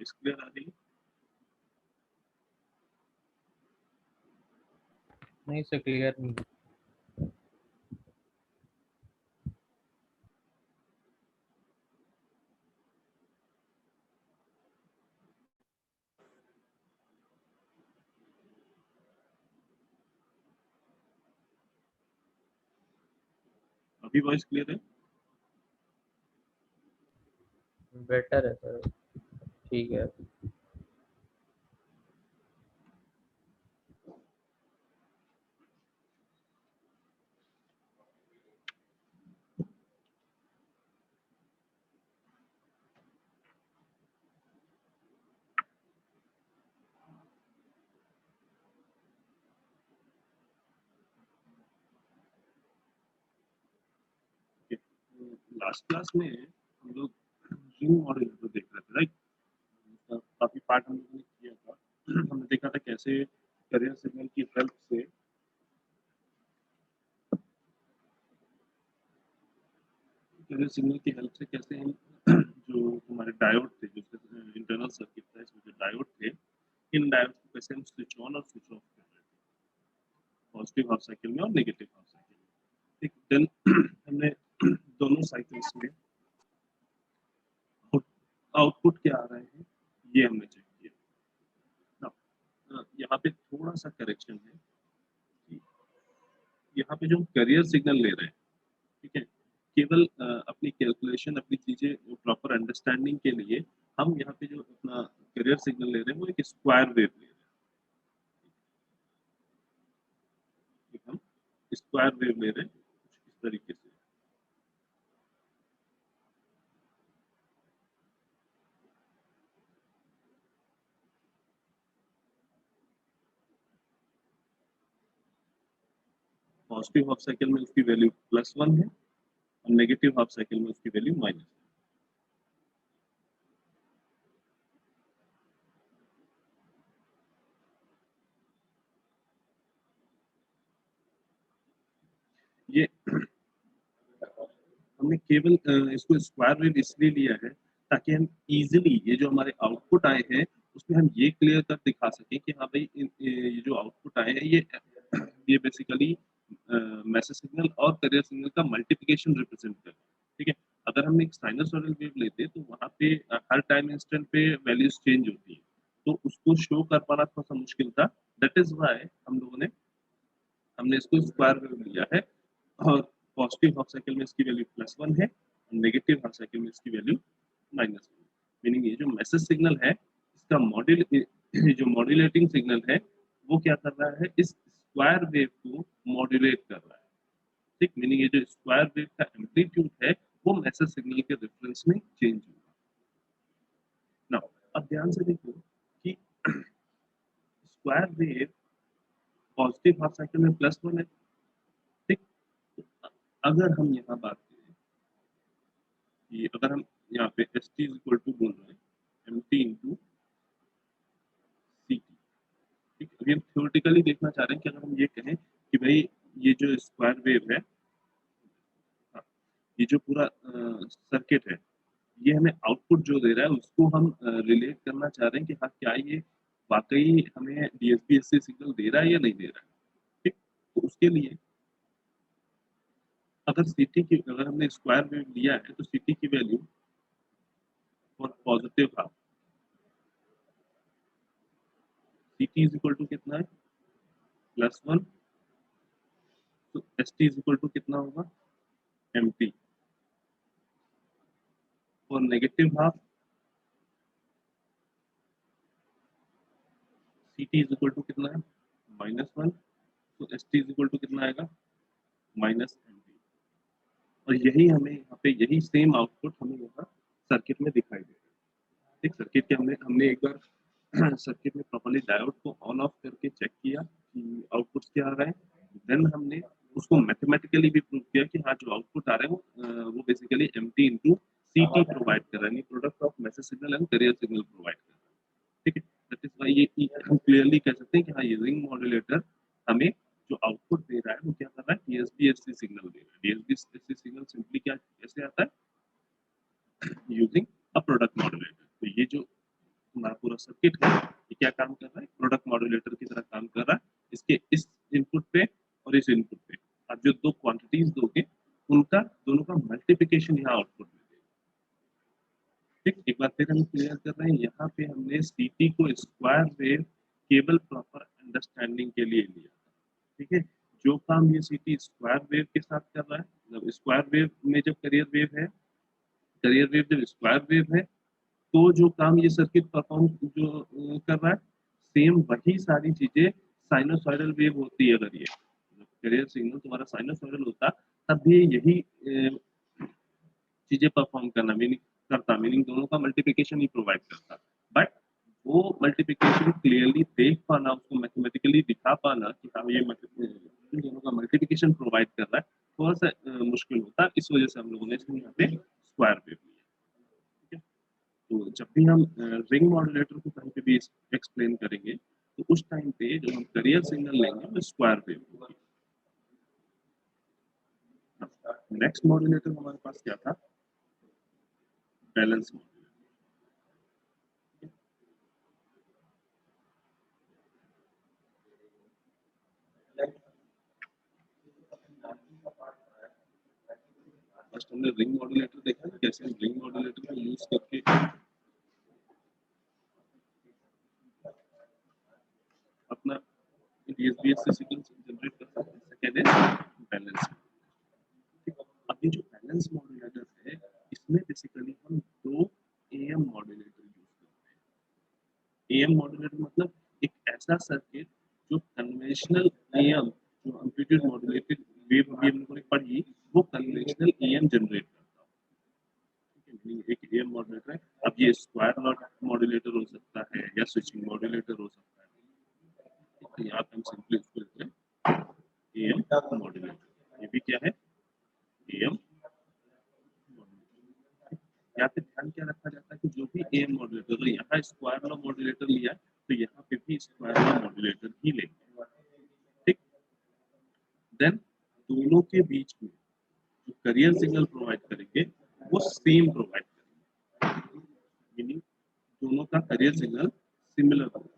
Voice clear आ रही है? नहीं सर, क्लियर नहीं। अभी वॉइस क्लियर है? बेटर है सर, ठीक है। लास्ट क्लास में हम लोग रिंग मॉडल को देख रहे थे, राइट? काफी पार्ट हम लोगों ने किया था। हमने देखा था कैसे करियर सिग्नल की हेल्प से कैसे हम जो हमारे डायोड थे, जो इंटरनल सर्किट था, इसमें जो डायोड थे, इन डायोड को कैसे हम स्विच ऑन और स्विच ऑफ कर रहे थे, पॉजिटिव हाफ साइकिल में और नेगेटिव हाफ साइकिल में। ठीक, देन हमने दोनों साइकिल्स में आउटपुट क्या आ रहे हैं ये हमने चेक किया। यहाँ पे थोड़ा सा करेक्शन है कि यहाँ पे जो हम करियर सिग्नल ले रहे हैं, ठीक है, केवल अपनी कैलकुलेशन, अपनी चीजें प्रॉपर अंडरस्टैंडिंग के लिए हम यहाँ पे जो अपना करियर सिग्नल ले रहे हैं वो एक स्क्वायर वेव ले रहे हैं। ठीक, हम स्क्वायर वेव ले रहे हैं कुछ इस तरीके से। पॉजिटिव हाफ साइकिल में उसकी वैल्यू +1 है और नेगेटिव हाफ साइकिल में उसकी वैल्यू -1। ये हमने केवल इसको स्क्वायर वेव इसलिए लिया है ताकि हम इजीली ये जो हमारे आउटपुट आए हैं उसमें हम ये क्लियर कर दिखा सकें कि हाँ भाई ये जो आउटपुट आए हैं ये बेसिकली मैसेज सिग्नल और करियर सिग्नल का मल्टीप्लिकेशन रिप्रेजेंट कर रहा है। ठीक है, अगर हम एक साइनसॉइडल वेव लेते तो वहाँ पे हर टाइम इंस्टेंट पे वैल्यूज चेंज होती है, तो उसको शो कर पाना थोड़ा सा मुश्किल था। दैट इज वाई हमने इसको स्क्वायर वेव लिया है और पॉजिटिव हाफ साइकिल में इसकी वैल्यू +1 है और नेगेटिव हाफ साइकिल में इसकी वैल्यू -1। मीनिंग ये जो मैसेज सिग्नल है इसका जो मॉड्यूलेटिंग सिग्नल है वो क्या कर रहा है, इस स्क्वायर वेव को मॉड्यूलेट कर रहा है। ठीक, मीनिंग ये जो स्क्वायर वेव का एम्पलीट्यूड है वो मैसेज सिग्नल के रेफरेंस में चेंज होगा। नाउ अब ध्यान से देखो कि square wave positive half cycle में +1 है। ठीक, अगर हम यहाँ बात करें कि अगर हम यहाँ पे S T is equal to बोल रहे हैं M T into C T. ठीक, अभी हम थ्योरेटिकली देखना चाह रहे हैं कि अगर हम ये कहें कि भाई ये जो स्क्वायर वेव है, हाँ, ये जो पूरा सर्किट है, ये हमें आउटपुट जो दे रहा है उसको हम रिलेट करना चाह रहे हैं कि हाँ क्या ये वाकई हमें डीएसपी सिग्नल दे रहा है या नहीं दे रहा है। ठीक, तो उसके लिए अगर हमने स्क्वायर वेव लिया है तो सीटी की value for positive half, CT is equal to कितना है +1, तो S T is equal to कितना होगा एम टी। और negative half C T is equal to कितना है -1, तो S T is equal to कितना आएगा -MT। और यही हमें यहाँ पे यही सेम आउटपुट हमें यहाँ सर्किट में दिखाई दे रहा है। ठीक, सर्किट के हमने एक बार सर्किट में प्रॉपर्ली डायोड को ऑन ऑफ करके चेक किया कि आउटपुट क्या आ रहा है। देन हमने उसको मैथमेटिकली भी प्रूव किया कि हाँ जो आउटपुट आ रहा है वो basically MT into CT provide कर रहा है, product of message signal and career signal provide कर रहा है। ठीक है, दैट इज व्हाई ये हम क्लियरली कह सकते हैं कि हाँ ये रिंग मॉड्यूलेटर हमें जो आउटपुट दे रहा है वो क्या कर रहा है, DSB-SC सिग्नल दे रहा है। DSB-SC सिग्नल सिंपली कैसे आता है, यूजिंग अ प्रोडक्ट मॉड्यूलेटर। तो ये जो हमारा पूरा सर्किट है ये क्या काम कर रहा है, प्रोडक्ट मॉड्यूलेटर की तरह काम कर रहा है। इसके इस इनपुट पे और इस इनपुट पे आप जो दो क्वांटिटीज दोगे उनका दोनों का मल्टीप्लिकेशन यहाँ आउटपुट में देगा। ठीक, एक बार फिर हम क्लियर कर रहे हैं, यहाँ पे हमने सीटी को square wave cable proper understanding के लिए लिया। ठीक है, जो काम ये सीटी स्क्वायर वेव के साथ कर रहा है, मतलब स्क्वायर वेव में जब करियर वेव है, करियर वेव जब स्क्वायर वेव है, तो जो काम ये सर्किट परफॉर्म जो कर रहा है, सेम वही सारी चीजें साइनोसॉइडल वेव होती है। अगर ये करियर सिग्नल तुम्हारा साइनोसॉइडल होता तब भी यही चीजें परफॉर्म मीनिंग दोनों का मल्टीप्लिकेशन ही प्रोवाइड करता। बट वो मल्टीप्लिकेशन क्लियरली देख पाना, उसको मैथमेटिकली दिखा पाना कि हाँ ये इन दोनों का मल्टीप्लिकेशन प्रोवाइड कर रहा है, थोड़ा सा मुश्किल होता। इस वजह से हम लोगों ने इसमें यहाँ पे स्क्वायर वेव लिया। ठीक है, तो जब भी हम रिंग मॉड्यूलेटर को कहीं पे भी एक्सप्लेन करेंगे तो उस टाइम पे जो हम करियर सिग्नल लेंगे वो स्क्वायर वेव होगी। नेक्स्ट मॉड्यूलेटर हमारे पास क्या था, बैलेंस मॉड्यूलेटर। फर्स्ट हमने रिंग मॉड्यूलेटर देखा, कैसे हम रिंग मॉड्यूलेटर को यूज करके अपना डीएसबीएस से सिग्नल जनरेट कर सकते हैं। Second is balance. अभी जो बैलेंस मॉड्यूलेटर है इसमें बेसिकली हम दो एएम मॉड्यूलेटर यूज करते हैं। एएम मॉड्यूलेटर मतलब एक ऐसा सर्किट जो कन्वेंशनल एएम, जो एम्पलीट्यूड मॉड्यूलेटेड वेव अभी हम लोगों ने पढ़ी, वो कन्वेंशनल एएम जनरेट करता है। एक एएम मॉड्यूलेटर है। अब ये स्क्वायर नॉट मॉड्यूलेटर हो सकता है या स्विचिंग मॉड्यूलेटर हो सकता है। तो यहाँ पे हम सिंपली इसको लिखते हैं एएम मॉड्यूलेटर। ये भी क्या है, एएम। यहाँ पे ध्यान क्या रखा जाता है कि जो भी एएम मॉड्यूलेटर, अगर यहाँ स्क्वायर लॉ मॉड्यूलेटर लिया तो यहाँ पे भी स्क्वायर लॉ मॉड्यूलेटर ही लेंगे। ठीक, देन दोनों के बीच में जो करियर सिग्नल प्रोवाइड करेंगे वो सेम प्रोवाइड करेंगे, मीनिंग दोनों का करियर सिग्नल सिमिलर होगा।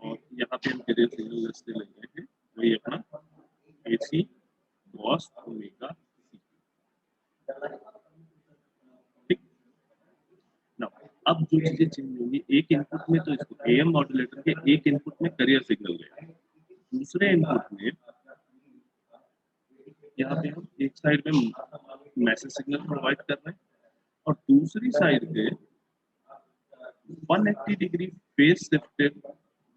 और यहाँ पे हम करियर सिग्नल जैसे लेंगे हैं वही अपना एसी कॉस ओमेगा सी। ठीक, नाउ अब जो चीजें चेंज होंगी, एक इनपुट में तो इसको एएम मॉड्यूलेटर के एक इनपुट में करियर सिग्नल गया, दूसरे इनपुट में यहाँ पे हम एक साइड में मैसेज सिग्नल प्रोवाइड कर रहे हैं और दूसरी साइड पे 180 degree phase shifted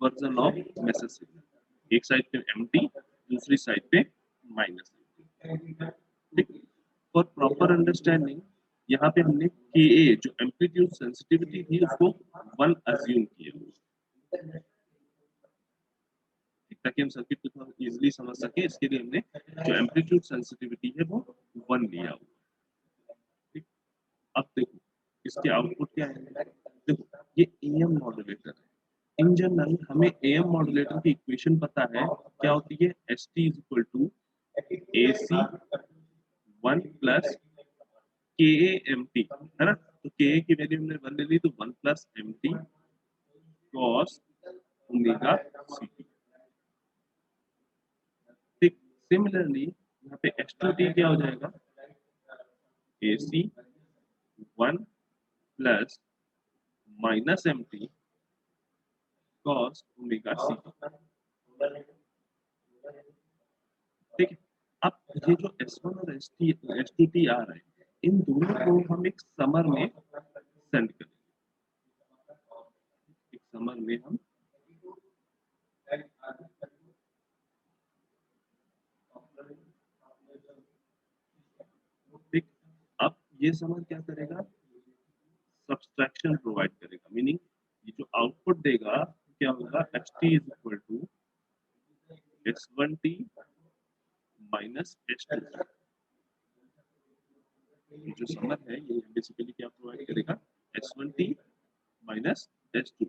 version of message signal. एक साइड पे एम्प्टी, दूसरी साइड पे माइनस। ठीक, फॉर प्रॉपर अंडरस्टैंडिंग यहाँ पे हमने के जो एम्पलीट्यूड सेंसिटिविटी थी उसको 1 अज्यूम किया, ताकि हम सर्किट को थोड़ा इजीली समझ सके। इसके लिए हमने जो एम्पलीट्यूड सेंसिटिविटी है वो 1 लिया हुआ। ठीक, अब देखो इसके आउटपुट क्या है। देखो ये एएम मॉड्यूलेटर है। इन जनरल हमें एएम मॉड्यूलेटर की इक्वेशन पता है, क्या होती है, st is equal to AC 1 plus KA है ना। तो KA की वैल्यू हमने 1 ले ली, तो 1 plus MT cos omega CT। ठीक, सिमिलरली यहाँ पे S2T क्या हो जाएगा, AC 1 plus minus MT cos omega CT। ठीक है, अब ये जो S1 और S2T आ रहे हैं, इन दोनों को हम एक समर में सेंड करेंगे। एक समर में हम ठीक, अब ये समर क्या करेगा, सब्सट्रैक्शन प्रोवाइड करेगा, मीनिंग ये जो आउटपुट देगा क्या होगा, st is equal to s1t minus s2t। ये जो समर है ये बेसिकली क्या प्रोवाइड करेगा, s1t माइनस s2t।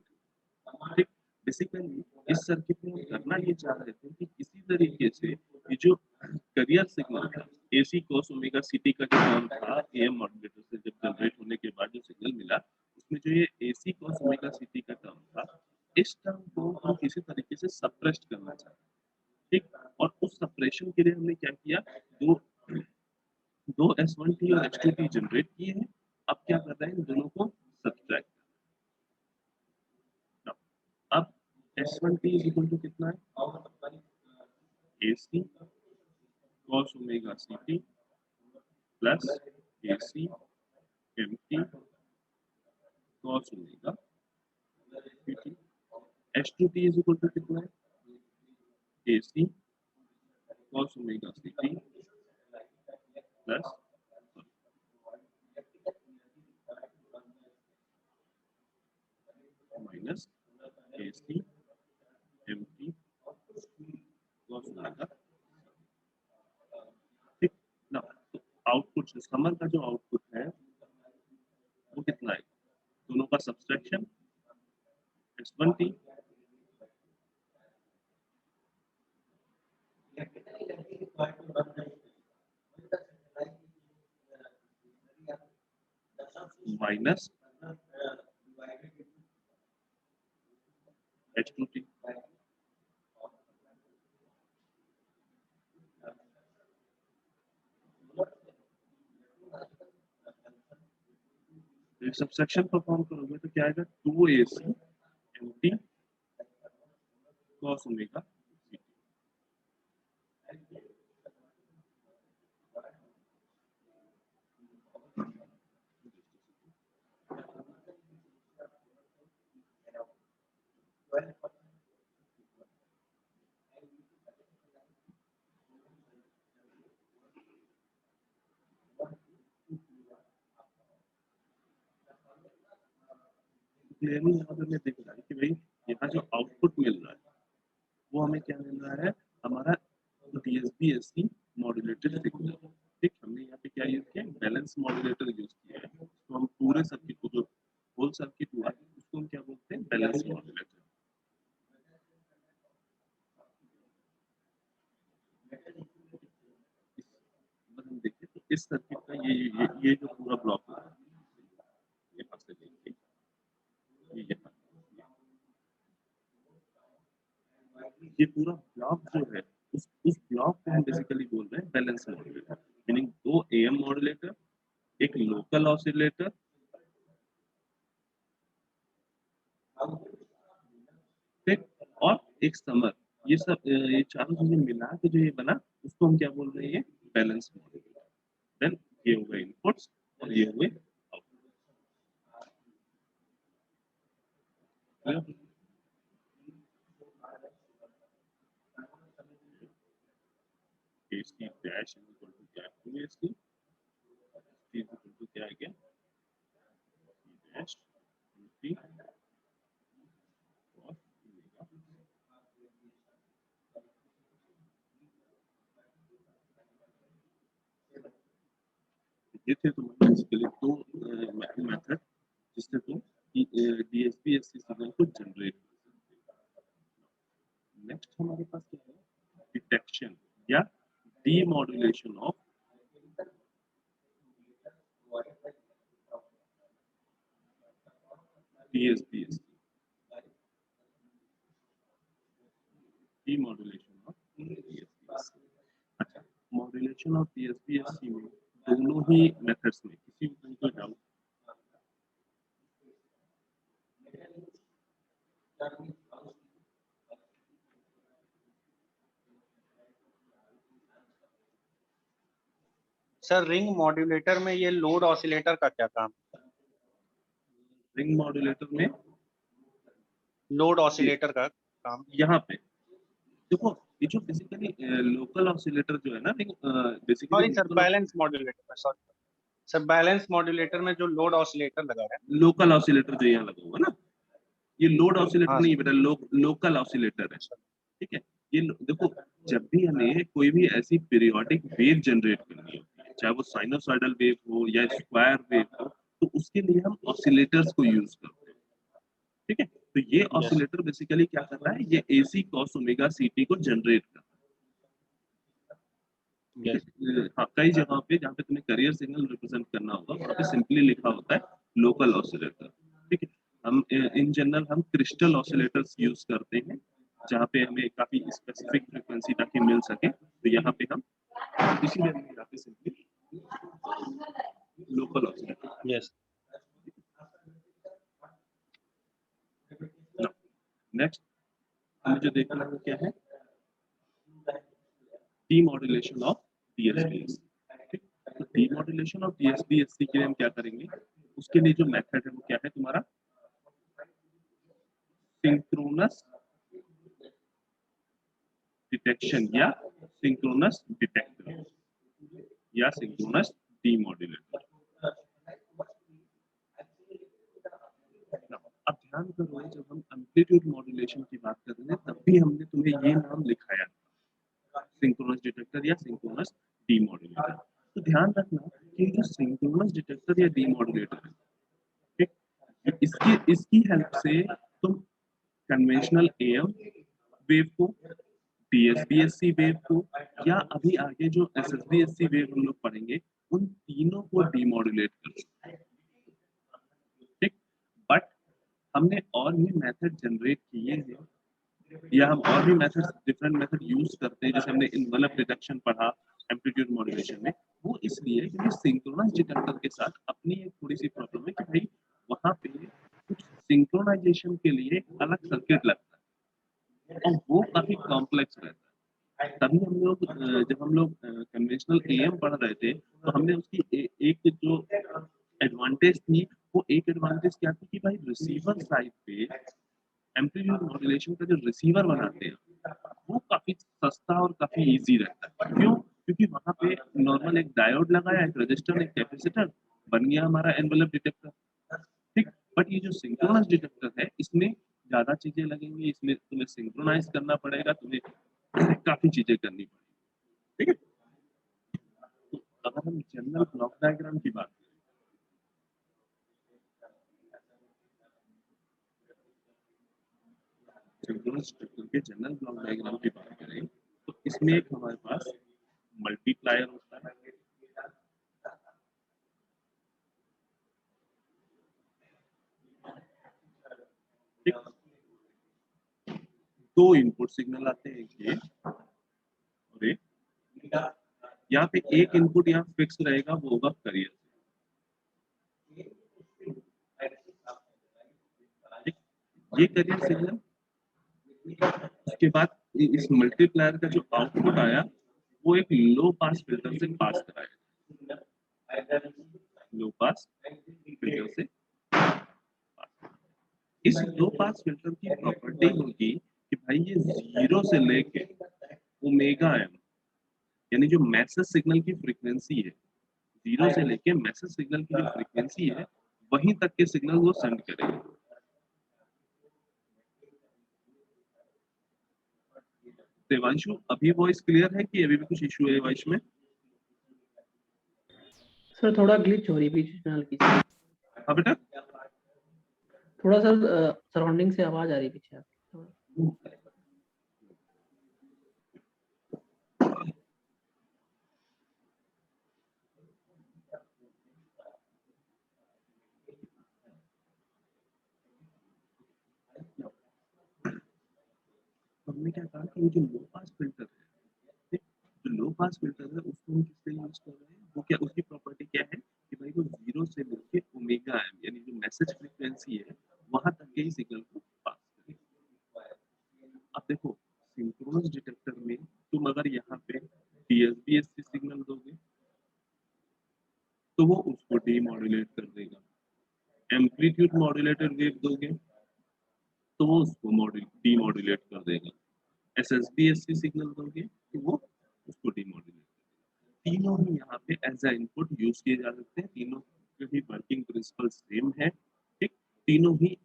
ठीक, बेसिकली इस सर्किट में हम करना ये चाह रहे थे कि किसी तरीके से ये जो करियर सिग्नल था AC cos ओमेगा CT का जो टर्म था AM मॉड्यूलेटर से जब जनरेट होने के बाद जो सिग्नल मिला, उसमें जो ये AC cos ओमेगा CT का टर्म था, इस टर्म को हम किसी तरीके से सप्रेस्ड करना चाहते हैं, ठीक? और उस सप्रेशन के लिए हमने क्या किया, दो S1T और H2T जनरेट किए हैं। अब क्या कर रहे हैं, इन दोनों को सब्ट्रैक्ट। अब S1T इज इक्वल टू कितना है, AC cos omega CT plus AC MT cos omega CT। H2T is equal to कितना है, AC cos omega CT plus minus AC MT cos omega. ठीक ना? तो आउटपुट समर का जो आउटपुट है वो कितना है, दोनों का subtraction S1T minus H2T। Subtraction perform करोगे तो क्या आएगा, 2AC MT cos omega CT। Clearly यहाँ पे मैं देख रहा है कि भाई यहाँ जो आउटपुट मिल रहा है वो हमें क्या मिल रहा है, हमारा DSP-SC मॉड्यूलेटेड सिग्नल। ठीक, हमने यहाँ पे क्या यूज किया, बैलेंस मॉड्यूलेटर यूज किया है। तो हम पूरे सर्किट को, जो होल सर्किट हुआ उसको हम क्या बोलते हैं, बैलेंस मॉड्यूलेटर। हम देखें तो इस सर्किट का ये जो पूरा ब्लॉक है, यहाँ से देखिए ये पूरा ब्लॉक जो है, उस ब्लॉक को हम बेसिकली बोल रहे हैं balance modulator. Meaning 2 AM modulator, एक लोकल ऑसिलेटर, ठीक, और एक समर। ये सब ये चारों चीजें मिला के जो ये बना उसको हम क्या बोल रहे हैं, बैलेंस मॉड्यूलेटर। देन ये हुए इनपुट्स और ये हुए output. AC dash is equal to क्या, 2AC is equal to क्या है, क्या C dash MT cos omega. ये थे तुम्हारे बेसिकली दो मेथड जिससे तुम DSP-SC सिग्नल को जनरेट कर सकते हो। नेक्स्ट हमारे पास क्या है, डिटेक्शन या demodulation of DSP-SC। Demodulation of DSP-SC। अच्छा, मॉड्यूलेशन ऑफ DSP-SC में दोनों ही मेथड्स में किसी भी कोई डाउट? सर रिंग मॉड्यूलेटर में ये लोड ऑसिलेटर का क्या काम? रिंग मॉड्यूलेटर में लोड ऑसिलेटर का काम यहाँ पे देखो, ये जो बेसिकली लोकल ऑसिलेटर जो है ना, basically sorry sir, balance modulator, sorry sir, balance modulator में जो लोड ऑसिलेटर लगा है, लोकल ऑसिलेटर जो यहाँ लगा हुआ ना, ये लोड ऑसिलेटर हाँ नहीं बेटा, लोकल ऑसिलेटर है। ठीक है, ये देखो, जब भी हमें कोई भी ऐसी पीरियोडिक वेव जनरेट करनी होती है, चाहे वो साइनोसॉइडल वेव हो या स्क्वायर वेव हो, तो उसके लिए हम ऑसिलेटर्स को यूज करते हैं। ठीक है, तो ये ऑसिलेटर बेसिकली क्या कर रहा है, ये AC cos ओमेगा CT को जनरेट कर रहा है। Yes. हाँ, कई जगहों पे जहाँ पे तुम्हें करियर सिग्नल रिप्रेजेंट करना होगा वहाँ पे सिंपली लिखा होता है लोकल ऑसिलेटर, ठीक है। हम इन जनरल हम क्रिस्टल ऑसिलेटर्स यूज करते हैं जहाँ पे हमें काफी स्पेसिफिक फ्रीक्वेंसी ताकि मिल सके, तो यहाँ पे हम इसीलिए हमने यहाँ पे simply local oscillator. Yes. Next हमें जो देखना है वो क्या है, डीमॉड्यूलेशन ऑफ डीएसपीएससी। तो डीमॉड्यूलेशन ऑफ डीएसपीएससी के लिए हम क्या करेंगे, उसके लिए जो मेथड है वो क्या है तुम्हारा, सिंक्रोनस डिटेक्शन या सिंक्रोनस डिटेक्टर या सिंक्रोनस डीमॉड्यूलेटर। अब ध्यान करो जब हम एम्पलीट्यूड मॉड्यूलेशन की बात कर रहे हैं तब भी हमने तुम्हें ये नाम लिखाया सिंक्रोनस डिटेक्टर या सिंक्रोनस डीमॉड्यूलेटर। तो ध्यान रखना कि जो सिंक्रोनस डिटेक्टर या डीमॉड्यूलेटर है, ठीक, इसकी इसकी हेल्प से तुम कन्वेंशनल एएम वेव को, डीएसपीएससी वेव को, या अभी आगे जो एसएसबीएससी वेव हम लोग पढ़ेंगे उन तीनों को डीमॉड्यूलेट कर सकते हैं, ठीक। बट हमने और भी मेथड जनरेट किए हैं या हम और भी मेथड डिफरेंट मेथड यूज करते हैं, जैसे हमने इन्वेलप डिटेक्शन पढ़ा एम्पलीट्यूड मॉड्यूलेशन में, वो इसलिए क्योंकि सिंक्रोनस डिटेक्टर के साथ अपनी एक थोड़ी सी प्रॉब्लम है कि भाई वहां पे कुछ सिंक्रोनाइजेशन के लिए एक अलग सर्किट लगता है और वो काफी कॉम्प्लेक्स रहता है। तभी हम लोग जब हम लोग कन्वेंशनल एएम पढ़ रहे थे तो हमने उसकी एक जो एडवांटेज थी, वो एक एडवांटेज क्या थी कि भाई रिसीवर साइड पे एम्पलीट्यूड मॉड्यूलेशन का जो रिसीवर बनाते हैं वो काफी सस्ता और काफी इजी रहता है। क्यों? क्योंकि वहां पे नॉर्मल एक डायोड लगाया, एक रजिस्टर, एक कैपेसिटर, बन गया हमारा एनवेलप डिटेक्टर, ठीक। बट ये जो सिंक्रोनस डिटेक्टर है इसमें ज्यादा चीजें लगेंगी, इसमें तुम्हें सिंक्रोनाइज करना पड़ेगा, तुम्हें काफी चीजें करनी पड़ेगी, ठीक है। तो अगर हम जनरल ब्लॉक डायग्राम की बात करें, सिंक्रोनस डिटेक्टर के जनरल ब्लॉक डायग्राम की बात करें तो इसमें एक हमारे पास मल्टीप्लायर होता है, ठीक। दो इनपुट सिग्नल आते हैं, एक ये और एक, यहाँ पे एक इनपुट यहाँ फिक्स रहेगा, वो होगा करियर, ठीक। ये करियर सिग्नल, उसके बाद इस मल्टीप्लायर का जो आउटपुट आया वो एक लो पास फिल्टर से पास कराया, लो पास फिल्टर से पास। इस लो पास फिल्टर की प्रॉपर्टी होगी कि भाई ये जीरो से लेके ओमेगा एम, यानी जो मैसेज सिग्नल की फ्रीक्वेंसी है, जीरो से लेके मैसेज सिग्नल की जो फ्रीक्वेंसी है वहीं तक के सिग्नल वो सेंड करेगा। देवांशु, अभी वॉइस क्लियर है कि अभी भी कुछ इशू है वॉइस में? सर थोड़ा ग्लिच हो रही है बीच में हल्की सी, हाँ बेटा, थोड़ा सा सराउंडिंग से आवाज आ रही है पीछे आपकी। हमने क्या कहा कि ये जो लो पास फिल्टर है, ठीक, जो लो पास फिल्टर है उसको हम किससे यूज कर रहे हैं, वो क्या उसकी प्रॉपर्टी क्या है कि भाई वो जीरो से लेके ओमेगा एम यानी जो मैसेज फ्रीक्वेंसी है वहां तक के ही सिग्नल को पास करेगा। अब देखो सिंक्रोनस डिटेक्टर में तुम अगर यहाँ पे डीएसबीएससी सिग्नल दोगे तो वो उसको डीमॉड्यूलेट कर देगा, एम्पलीट्यूड मॉड्यूलेटेड वेव दोगे तो वो उसको डीमॉड्यूलेट कर देगा, एसएसबीएससी सिग्नल दोगे तो वो उसको डीमॉड्यूलेट कर देगा। तीनों ही यहाँ पे एज अ इनपुट यूज किए जा सकते हैं, तीनों के भी वर्किंग प्रिंसिपल सेम है, ठीक। तीनों ही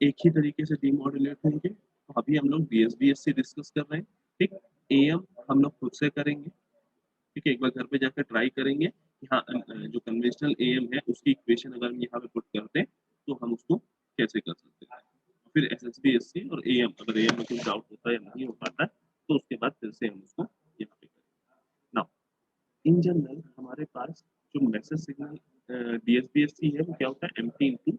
एक ही तरीके से डीमॉड्यूलेट होंगे। तो अभी हम लोग डीएसबीएससी डिस्कस कर रहे हैं, ठीक। एएम हम लोग खुद से करेंगे, ठीक है, एक बार घर पे जाकर ट्राई करेंगे कि हाँ जो कन्वेंशनल एएम है उसकी इक्वेशन अगर हम यहाँ पे पुट करते हैं तो हम उसको कैसे कर सकते हैं। फिर एसएसबीएससी और एएम, अगर एएम में कुछ डाउट होता है या नहीं हो पाता है तो उसके बाद फिर से हम उसको यहाँ पे करेंगे। इन जनरल हमारे पास जो मैसेज सिग्नल DSBSC है वो क्या होता है MP into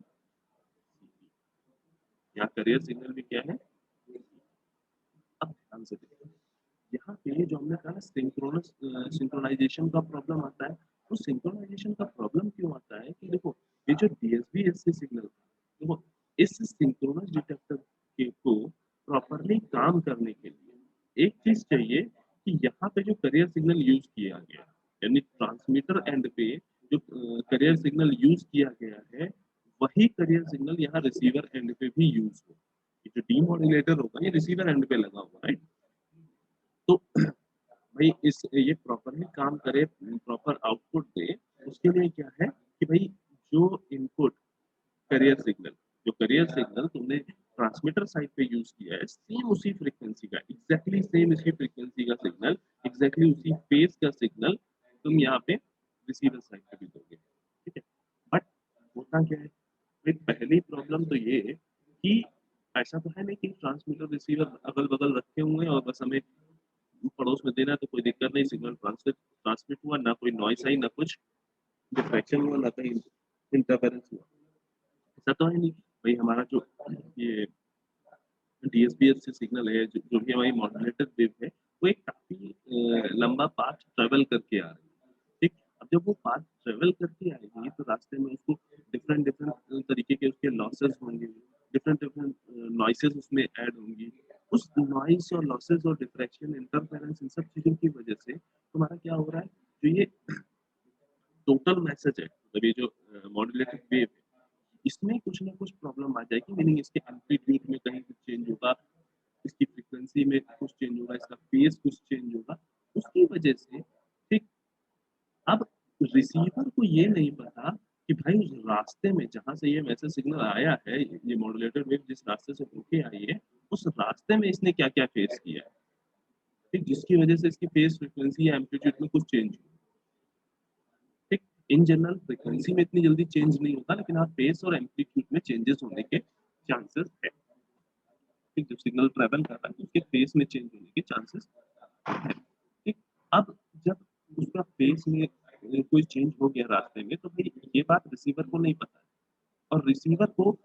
यहाँ करियर सिग्नल भी क्या है। अब ध्यान से देखो यहाँ पे जो हमने कहा सिंक्रोनाइजेशन का प्रॉब्लम आता है। तो सिंक्रोनाइजेशन का प्रॉब्लम क्यों आता है कि देखो ये जो DSBSC सिग्नल देखो इस सिंक्रोनस डिटेक्टर के को प्रॉपरली काम करने के लिए एक चीज चाहिए कि यहाँ पे जो करियर सिग्नल यूज किया गया यानी ट्रांसमीटर एंड पे जो करियर सिग्नल यूज किया गया है वही करियर सिग्नल यहाँ रिसीवर एंड पे भी यूज हो। ये जो डीमोडुलेटर होगा ये रिसीवर एंड पे लगा होगा राइट। तो भाई इस ये प्रॉपरली काम करे प्रॉपर आउटपुट दे उसके लिए क्या है कि भाई जो इनपुट करियर सिग्नल जो करियर सिग्नल तुमने ट्रांसमीटर साइड पे यूज किया है सेम उसी फ्रीक्वेंसी का एग्जैक्टली सेम इसी फ्रीक्वेंसी का सिग्नल एग्जैक्टली उसी फेज का सिग्नल तुम यहाँ पे रिसीवर साइड पे भी दोगे ठीक है। बट होता क्या है भाई पहली प्रॉब्लम तो ये है कि ऐसा तो है नहीं कि ट्रांसमीटर रिसीवर अगल बगल रखे हुए हैं और बस हमें पड़ोस में देना तो कोई दिक्कत नहीं सिग्नल ट्रांसमिट हुआ ना कोई नॉइस आई ना कुछ डिफ्रैक्शन हुआ ना कहीं इंटरफेरेंस हुआ। ऐसा तो है नहीं भाई हमारा जो ये DSBS सिग्नल है जो भी हमारी मॉड्यूलेटेड वेव है वो एक काफी लंबा पाथ ट्रेवल करके आ रही है ठीक। अब जब वो पाथ ट्रेवल करके आएगी तो रास्ते में उसको डिफरेंट डिफरेंट तरीके के उसके लॉसेस होंगे डिफरेंट डिफरेंट नॉइसेस उसमें ऐड होंगी। उस नॉइस और लॉसेस और डिफ्रैक्शन इंटरफेरेंस इन सब चीजों की वजह से तुम्हारा क्या हो रहा है जो ये टोटल मैसेज है मतलब ये जो मॉड्यूलेटेड वेव है इसमें कुछ ना कुछ प्रॉब्लम आ जाएगी मीनिंग इसके एम्पलीट्यूड में कहीं कुछ चेंज होगा इसकी फ्रीक्वेंसी में कुछ चेंज होगा इसका फेज कुछ चेंज होगा उसकी वजह से ठीक। अब रिसीवर को ये नहीं पता कि भाई उस रास्ते में जहां से ये मैसेज सिग्नल आया है ये मॉड्यूलेटेड वेव जिस रास्ते से होके आई है उस रास्ते में इसने क्या क्या फेस किया है ठीक जिसकी वजह से इसकी फेज फ्रीक्वेंसी या एम्पलीट्यूड में कुछ चेंज हो ठीक। इन जनरल फ्रीक्वेंसी में इतनी जल्दी चेंज नहीं होता लेकिन हाँ फेज और एम्पलीट्यूड में चेंजेस होने के चांसेस है ठीक। जब सिग्नल ट्रेवल कर रहा है तो उसके फेज में चेंज होने के चांसेस है ठीक। अब जब उसका फेज में कोई चेंज हो गया रास्ते में तो भाई ये बात रिसीवर को नहीं पता है और रिसीवर को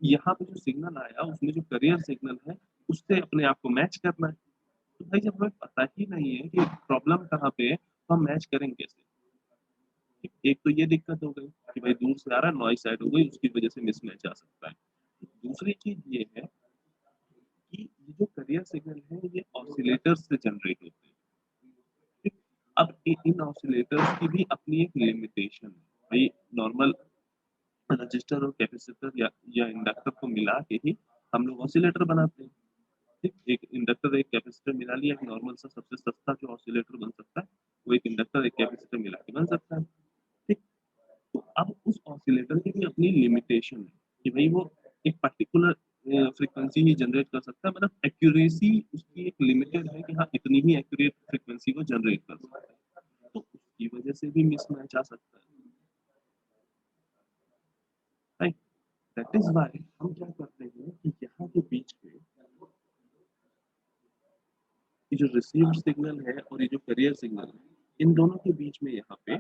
यहाँ पे जो सिग्नल आया उसमें जो करियर सिग्नल है उससे अपने आप को मैच करना है। तो भाई जब हमें पता ही नहीं है कि प्रॉब्लम कहाँ पे है तो हम मैच करेंगे कैसे। एक तो ये दिक्कत हो गई कि भाई दूर से आ रहा है नॉइस ऐड हो गई उसकी वजह से मिसमैच आ सकता है। दूसरी चीज ये है कि ये जो करियर सिग्नल है ये ऑसिलेटर्स से जनरेट होते हैं ठीक। अब इन ऑसिलेटर्स की भी अपनी एक लिमिटेशन है भाई नॉर्मल रजिस्टर और कैपेसिटर या इंडक्टर को मिला के ही हम लोग ऑसिलेटर बनाते हैं ठीक। एक इंडक्टर एक कैपेसिटर मिला लिया एक नॉर्मल सा सबसे सस्ता जो ऑसिलेटर बन सकता है वो एक इंडक्टर एक कैपेसिटर मिला के बन सकता है ठीक। तो अब उस ऑसिलेटर की भी अपनी लिमिटेशन है कि भाई वो एक पर्टिकुलर फ्रीक्वेंसी ही जनरेट कर सकता है मतलब एक्यूरेसी उसकी एक लिमिटेड है कि हाँ इतनी ही एक्यूरेट फ्रीक्वेंसी को जनरेट कर सकता है तो उसकी वजह से भी मिसमैच आ सकता है राइट। दैट इज व्हाई हम क्या करते हैं कि यहाँ के बीच में ये जो रिसीव सिग्नल है और ये जो करियर सिग्नल है इन दोनों के बीच में यहाँ पे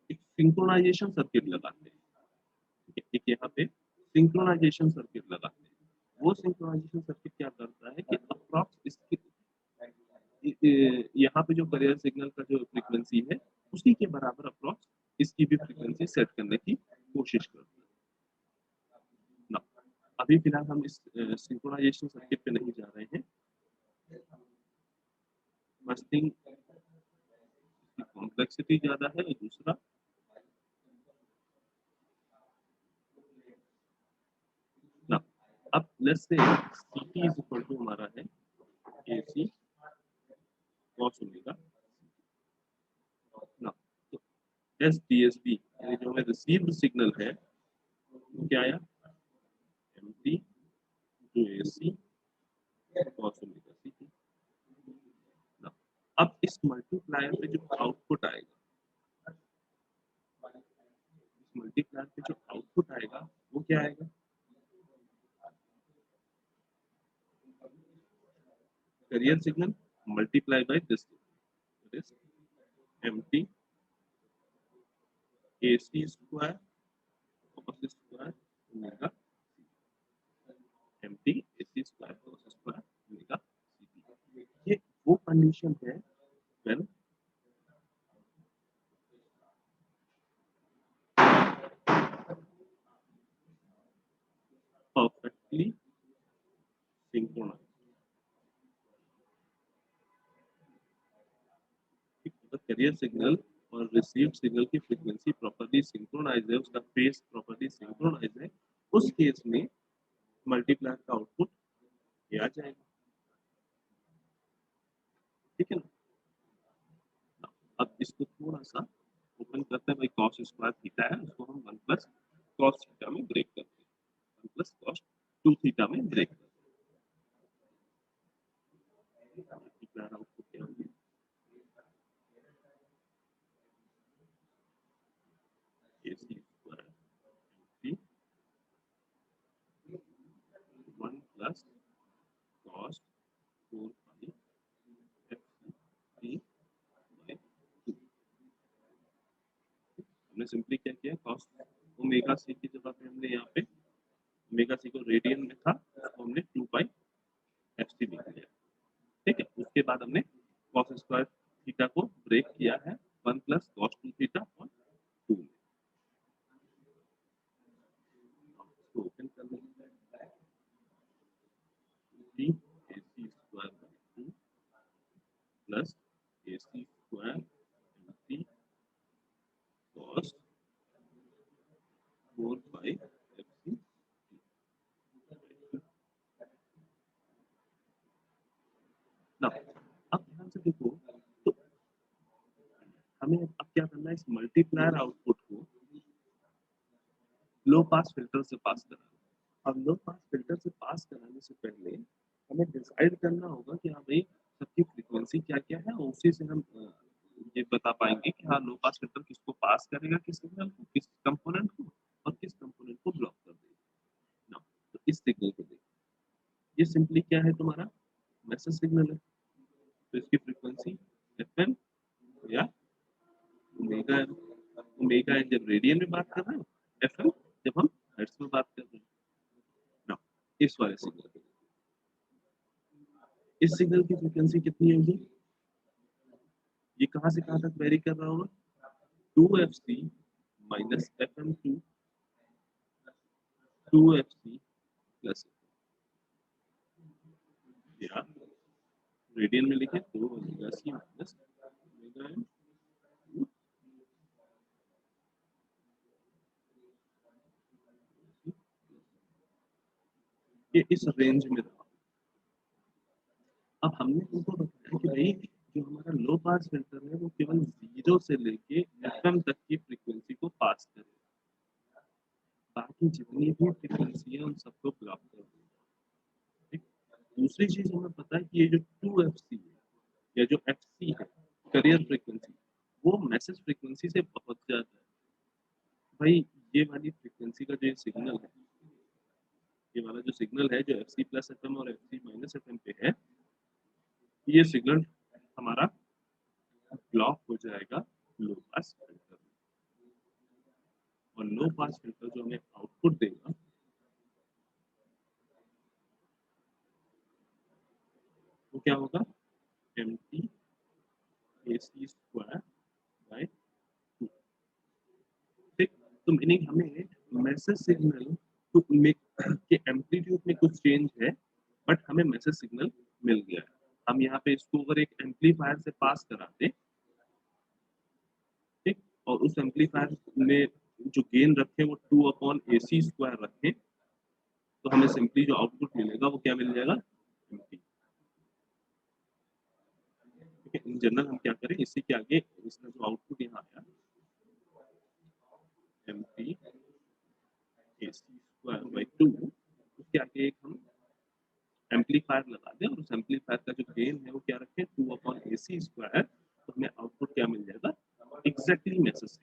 एक सिंक्रोनाइजेशन सर्किट लगाते हैं एक यहाँ पे सिंक्रोनाइजेशन सर्किट लगाते हैं। वो सिंक्रोनाइजेशन सर्किट क्या करता है कि अप्रॉक्स इसके यहाँ पे जो करियर सिग्नल का जो फ्रीक्वेंसी है उसी के बराबर अप्रॉक्स इसकी भी फ्रीक्वेंसी सेट करने की कोशिश करता है ना। अभी फिलहाल हम इस सिंक्रोनाइजेशन सर्किट पे नहीं जा रहे हैं फर्स्ट थिंग इसकी कॉम्प्लेक्सिटी ज्यादा है दूसरा ना। अब let's say CT is equal to हमारा है AC cos ओमेगा ना। तो SDSB यानी जो हमें रिसीव्ड सिग्नल है वो क्या आया MT जो AC cos ओमेगा CT ना। अब इस मल्टीप्लायर पे जो आउटपुट आएगा इस मल्टीप्लायर पे जो आउटपुट आएगा वो क्या आएगा career signal multiply by this empty AC square cos square omega empty AC square cos square omega CP। ये वो कंडीशन है when perfectly synchronized। अगर कैरियर सिग्नल और रिसीव्ड सिग्नल की फ्रीक्वेंसी प्रॉपर्ली सिंक्रोनाइज है, उसका फेज प्रॉपर्ली सिंक्रोनाइज है, उस केस में मल्टीप्लायर का आउटपुट ये आ जाएगा। ठीक है ना। अब इसको थोड़ा सा ओपन करते हैं भाई, cos स्क्वायर थीटा है, उसको हम 1 प्लस cos थीटा में ब्रेक करते हैं, 1 प्लस cos 2 थीटा में ब्रेक करते हैं। मल्टीप्लायर आउटपुट क्या होगी, AC स्क्वायर 1 प्लस cos 4 पाई FC बाय 2। हमने सिंपली क्या किया, cos ओमेगा c की जगह पे हमने यहाँ पे ओमेगा c को रेडियन में था, उसको हमने 2 पाई FC लिख लिया। ठीक है, उसके बाद हमने cos स्क्वायर थीटा को ब्रेक किया है 1 प्लस cos 2 थीटा और 2 में। इसको ओपन कर लेंगे, AC square by 2 plus AC square empty cos 4 by FC। ना अब ध्यान से देखो, तो हमें अब क्या करना है, इस मल्टीप्लायर आउटपुट को लो पास फिल्टर से पास कराना। अब लो पास फिल्टर से पास कराने से पहले हमें डिसाइड करना होगा कि हाँ भाई सबकी फ्रीक्वेंसी क्या क्या है, और उसी से हम ये बता पाएंगे कि हाँ लो पास फिल्टर किसको पास करेगा, किस सिग्नल को, किस कंपोनेंट को, और किस कंपोनेंट को ब्लॉक कर देगा ना। तो इस सिग्नल को देखिए, ये सिंपली क्या है, तुम्हारा मैसेज सिग्नल है, तो इसकी फ्रीक्वेंसी FM या ओमेगा एम। ओमेगा एन जब रेडियन में बात कर रहे हो, FM जब हम हर्ट्ज में बात कर रहे हैं ना। इस वाले सिग्नल की, इस सिग्नल की फ्रीक्वेंसी कितनी होगी, ये कहां से कहां तक वेरी कर रहा होगा, 2FC minus FM2 2FC plus, या रेडियन में लिखे 2 omega C minus omega M. ये इस रेंज में रहा। अब हमने तुमको बताया कि भाई जो हमारा लो पास फिल्टर है वो केवल 0 से लेके FM तक की फ्रीक्वेंसी को पास करेगा, बाकी जितनी भी फ्रीक्वेंसी है उन सबको ब्लॉक कर देगा। ठीक, दूसरी चीज हमें पता है कि ये जो 2FC है या जो FC है करियर फ्रीक्वेंसी, वो मैसेज फ्रीक्वेंसी से बहुत ज्यादा है। भाई ये वाली फ्रीक्वेंसी का जो सिग्नल है, ये वाला जो सिग्नल है जो FC प्लस FM और FC माइनस FM पे है, ये सिग्नल हमारा ब्लॉक हो जाएगा लो पास फिल्टर में, और लो पास फिल्टर जो हमें आउटपुट देगा वो क्या होगा, एम्प्टी AC स्क्वायर बाय 2। ठीक, तो मीनिंग हमें मैसेज सिग्नल के एम्पलीट्यूड में कुछ चेंज है, बट हमें मैसेज सिग्नल मिल गया है। हम यहाँ पे इसको अगर एक एम्पलीफायर से पास कराते, ठीक, और उस एम्पलीफायर में जो गेन रखे वो 2/AC स्क्वायर रखें, तो हमें सिंपली जो आउटपुट मिलेगा वो क्या मिल जाएगा, एम्प्टी। ठीक है, इन जनरल हम क्या करें, इसी के आगे इसका जो आउटपुट यहाँ आया एम्प्टी AC स्क्वायर बाय 2, उसके आगे एक हम एम्पलीफायर लगा दें, और उस एम्पलीफायर का जो गेन है वो क्या रखें, 2/AC स्क्वायर, तो हमें आउटपुट क्या मिल जाएगा, एग्जैक्टली मैसेज।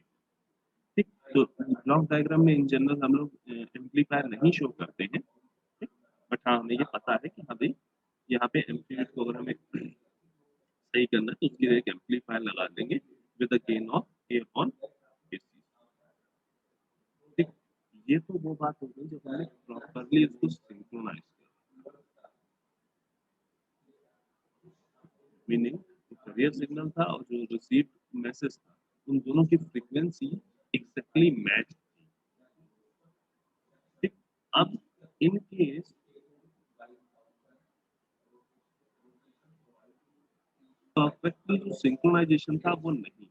ठीक, तो ब्लॉक डायग्राम में इन जनरल हम लोग एम्पलीफायर नहीं शो करते हैं, ठीक, बट हाँ हमें ये पता है कि हाँ भाई यहाँ पे एम्पलीट्यूड को अगर हमें सही करना है तो उसके लिए एक एम्पलीफायर लगा देंगे with the gain of A upon A C. ठीक, ये तो वो बात हो गई जब हमने प्रॉपरली इसको सिंक्रोनाइज किया, मीनिंग करियर सिग्नल था और जो रिसीव मैसेज था उन दोनों की फ्रीक्वेंसी एग्जैक्टली मैच थी। ठीक, अब इन केस परफेक्टली जो सिंक्रोनाइजेशन था वो नहीं है,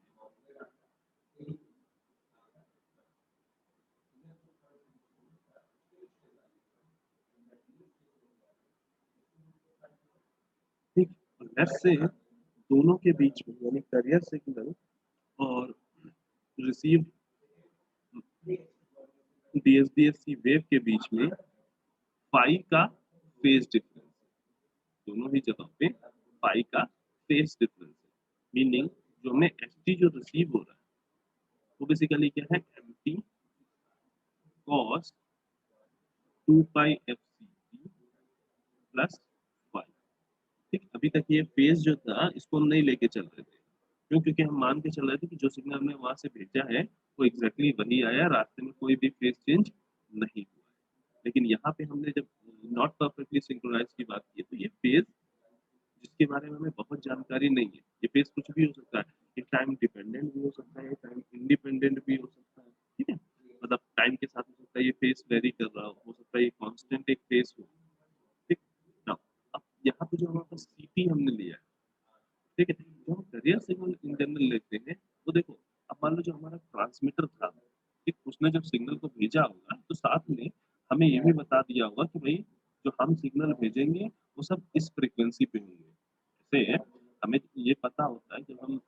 ठीक, लेट्स से दोनों के बीच में यानी करियर सिग्नल और रिसीव डीएसडीएससी वेव के बीच में पाई का फेज डिफरेंस, दोनों ही जगह पे पाई का फेज डिफरेंस है, मीनिंग जो हमें एसटी जो रिसीव हो रहा है वो बेसिकली क्या है, एमटी कॉस 2 पाई एफसीटी प्लस पाई। ठीक, अभी तक ये फेज जो था इसको हम नहीं लेके चल रहे थे, क्यों? क्योंकि हम मान के चल रहे थे कि जो सिग्नल हमने वहां से भेजा है वो एग्जैक्टली वही आया, रास्ते में कोई भी फेज चेंज नहीं हुआ है। लेकिन यहाँ पे हमने जब नॉट परफेक्टली सिंक्रोनाइज की बात की तो ये फेज जिसके बारे में हमें बहुत जानकारी नहीं है, ये फेज कुछ भी हो सकता है, ये टाइम डिपेंडेंट भी हो सकता है, टाइम इंडिपेंडेंट भी हो सकता है। ठीक है, मतलब टाइम के साथ हो सकता है ये फेज वेरी कर रहा हो सकता है ये कांस्टेंट एक फेज हो। ठीक ना, अब यहाँ पे जो हमारे पास सीटी हमने लिया है, ठीक है, जो हम करियर सिग्नल इन जनरल लेते हैं तो देखो अब मान लो जो हमारा ट्रांसमीटर था, ठीक, उसने जब सिग्नल को भेजा होगा तो साथ में हमें ये भी बता दिया होगा कि भाई जो हम सिग्नल भेजेंगे वो सब इस फ्रीक्वेंसी पे होंगे। जैसे हमें ये पता होता है जब हम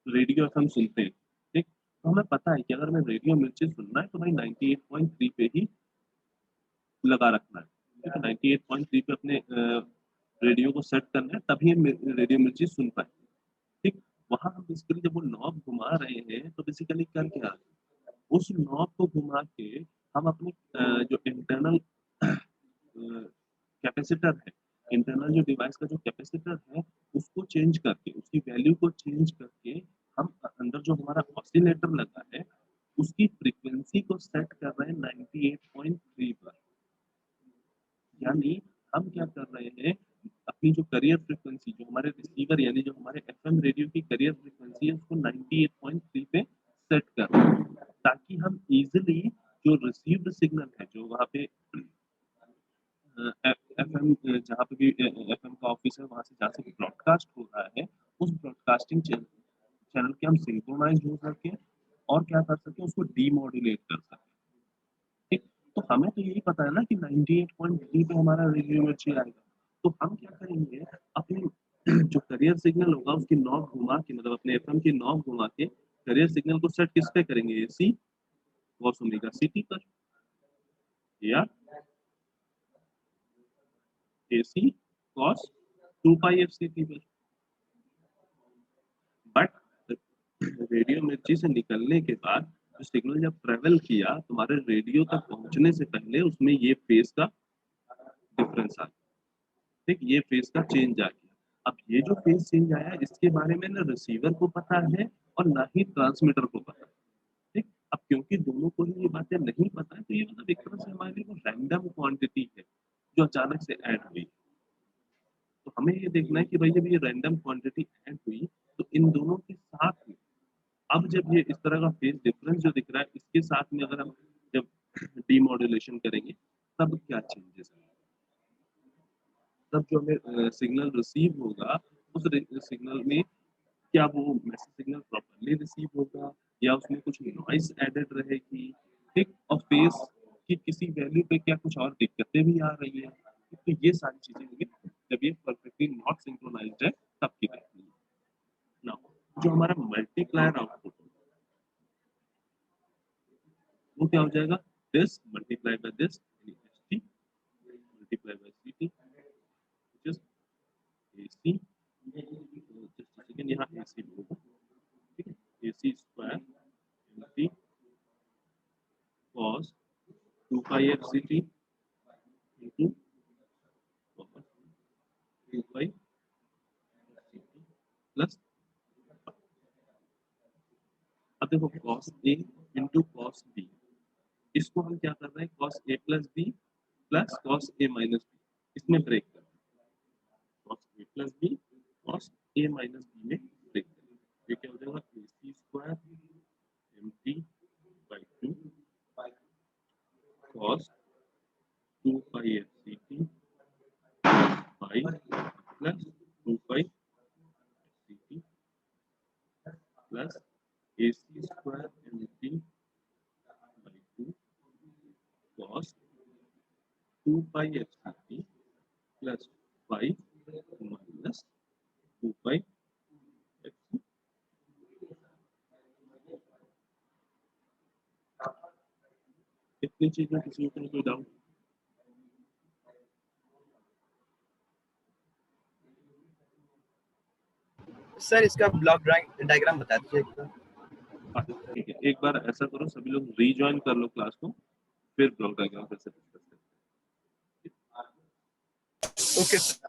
रेडियो एफएम सुनते हैं, ठीक, तो हमें पता है कि अगर हमें रेडियो मिर्ची सुनना है तो भाई 98.3 पे ही लगा रखना है, ठीक है, 98.3 पे अपने रेडियो को सेट करना है तभी हम रेडियो मिर्ची सुन पाए। ठीक, वहां हम बेसिकली जब वो नॉब घुमा रहे हैं तो बेसिकली कर क्या रहे हैं? उस नॉब को घुमा के हम अपने जो इंटरनल कैपेसिटर है, इंटरनल जो डिवाइस का जो कैपेसिटर है उसको चेंज करके उसकी वैल्यू को चेंज करके हम अंदर जो हमारा ऑसिलेटर लगा है उसकी फ्रीक्वेंसी को सेट कर रहे हैं 98.3 पर। यानी हम क्या कर रहे हैं, अपनी जो करियर फ्रीक्वेंसी जो हमारे रिसीवर यानी जो हमारे एफएम रेडियो की करियर फ्रीक्वेंसी है उसको 98.3 पे सेट कर रहे हैं ताकि हम इजीली जो रिसीव्ड सिग्नल है जो वहाँ पे एफएम जहाँ पे भी एफएम का ऑफिस है वहाँ से जहाँ से ब्रॉडकास्ट हो रहा है उस ब्रॉडकास्टिंग चैनल के हम सिंक्रोनाइज हो सके और क्या कर सके उसको डीमॉड्यूलेट कर सके। ठीक, तो हमें तो यही पता है ना कि 98.3 पे हमारा रेडियो मिर्ची आएगा, तो हम क्या करेंगे अपने जो करियर सिग्नल होगा उसकी नॉब घुमा के मतलब अपने एफएम की नॉब घुमा के करियर सिग्नल को सेट किस पे करेंगे, एसी cos ओमेगा सीटी पर या एसी cos 2 पाई एफ सीटी पर। बट रेडियो मिर्ची से निकलने के बाद जो सिग्नल जब ट्रेवल किया तुम्हारे रेडियो तक पहुंचने से पहले उसमें ये फेज का डिफरेंस आ गया। ठीक, ये फेज का चेंज आ गया। अब ये जो फेज चेंज आया इसके बारे में ना रिसीवर को पता है और ना ही ट्रांसमीटर को पता है। ठीक, अब क्योंकि दोनों को ही ये बातें नहीं पता है तो ये मतलब एक तरह से हमारे लिए वो रैंडम क्वांटिटी है जो अचानक से ऐड हुई। तो हमें ये देखना है कि भाई जब ये रैंडम क्वांटिटी ऐड हुई तो इन दोनों के साथ में अब जब ये इस तरह का फेज डिफरेंस जो दिख रहा है इसके साथ में अगर हम जब डीमॉड्यूलेशन करेंगे तब क्या चेंजेस आएंगे, तब जो हमें सिग्नल रिसीव होगा उस सिग्नल में क्या वो मैसेज सिग्नल प्रॉपर्ली रिसीव होगा या उसमें कुछ नॉइस एडेड रहेगी। ठीक, और फेज की किसी वैल्यू पे क्या कुछ और दिक्कतें भी आ रही है, तो ये सारी चीजें होंगी जब ये परफेक्टली नॉट सिंक्रोनाइज्ड है तब की देखनी है। नाउ जो हमारा मल्टीप्लायर आउटपुट वो क्या हो जाएगा, this multiply by this T multiply by C T which is AC, just second यहाँ एसी होगा, ठीक है, AC square T cos 2 pi f ct into cos 2 pi ct plus अब देखो cos A into cos B, इसको हम क्या कर रहे हैं, cos A plus B plus cos A minus B, इसमें ब्रेक कर रहे हैं, cos A plus B cos A minus B में ब्रेक कर रहे हैं, ये क्या हो जाएगा, AC square MT by 2 cos 2 pi FCT pi plus 2 pi FCT plus AC square MT by 2 cos 2 pi FCT plus 5 minus 2 pi FCT. इतनी चीज में किसी को कोई डाउट? सर इसका ब्लॉक डायग्राम बता दीजिए एक बार। ठीक है, एक बार ऐसा करो, सभी लोग रीजॉइन कर लो क्लास को, फिर ब्लॉक डायग्राम कैसे डिस्कस करते हैं। Okay sir.